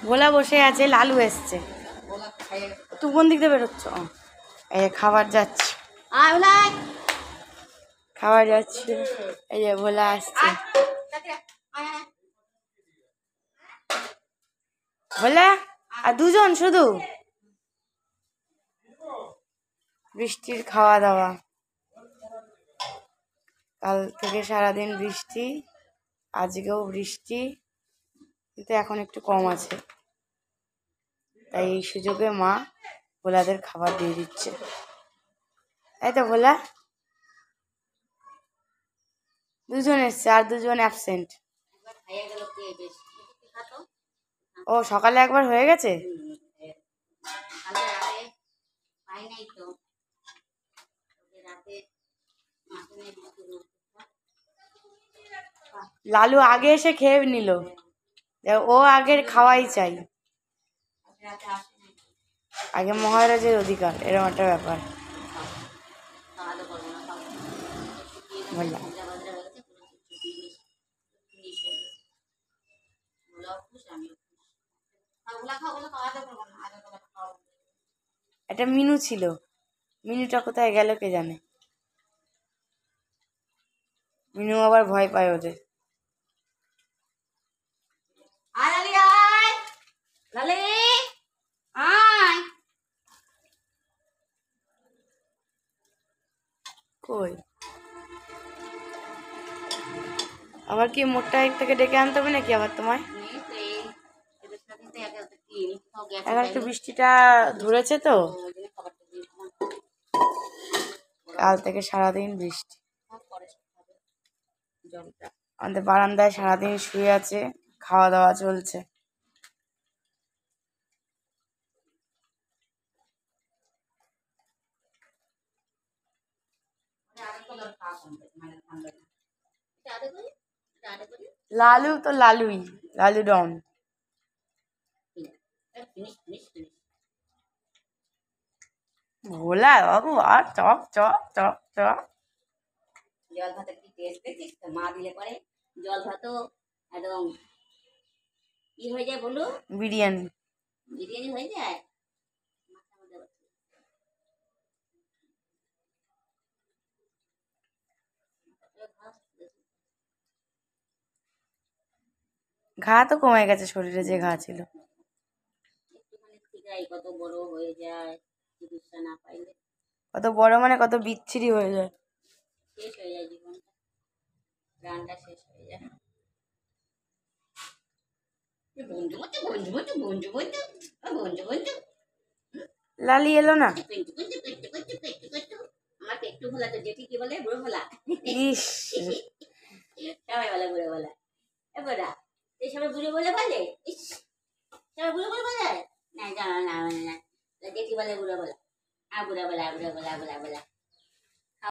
ভোলা বসে আছে, লালু এসছে। তুই কোন দিক দিয়ে বেরোচ্ছ? এই খাবার যাচ্ছে, খাবার যাচ্ছে। এই যে ভোলা আসছে। ভোলা আর দুজন শুধু। বৃষ্টির খাওয়া দাওয়া, কাল থেকে সারাদিন বৃষ্টি, আজকেও বৃষ্টি, কিন্তু এখন একটু কম আছে। তাই এই সুযোগে মা ভোলাদের খাবার দিয়ে দিচ্ছে, তাই তো ভোলা? দুজন এসছে আর দুজন অ্যাবসেন্ট। ও সকালে একবার হয়ে গেছে। লালু আগে এসে খেয়ে নিল, ও আগের খাওয়াই চাই, আগে মহারাজের অধিকার, এরকম একটা ব্যাপার। একটা মিনু ছিল, মিনুটা কোথায় গেল কে জানে। মিনু আবার ভয় পায় ওদের। কই আবার কি মোটা থেকে ডেকে আনতে হবে নাকি আবার তোমায়? এখন একটু বৃষ্টিটা ধরেছে তো, কাল থেকে সারাদিন বৃষ্টি। আমাদের বারান্দায় সারাদিন শুয়ে আছে, খাওয়া দাওয়া চলছে। লালু তো লালুই, লালু ডন। ভোলা বাবু আর চপ চপ চপ চপ। জল ভাত কি টেস্ট দেখছিস তো? মা দিলে পরে জল ভাত একদম কি হয়ে যায় বলো? বিরিয়ানি, বিরিয়ানি হয়ে যায়। ঘা তো কমে গেছে, শরীরে যে ঘা ছিল। কত বড় হয়ে যায় চিকিৎসা না পাইলে। কত বড় মানে কত বিচ্ছিরি হয়ে যায়, শেষ হয়ে যায় জীবনটা, প্রাণটা শেষ হয়ে যায়। লালি এলো না। আমার পেট্টু ভোলা তো যেটি কি বলে বুড়ো ভোলা। ইস সবাই বলে বুড়ো ভোলা। এবারা এই সবাই বুড়ো বলে বলে, ইস সবাই বুড়ো বলে বলে না, জানা না, যেটি বলে বুড়ো ভোলা। বুড়া বলা বুড়া বলা বলা বলা।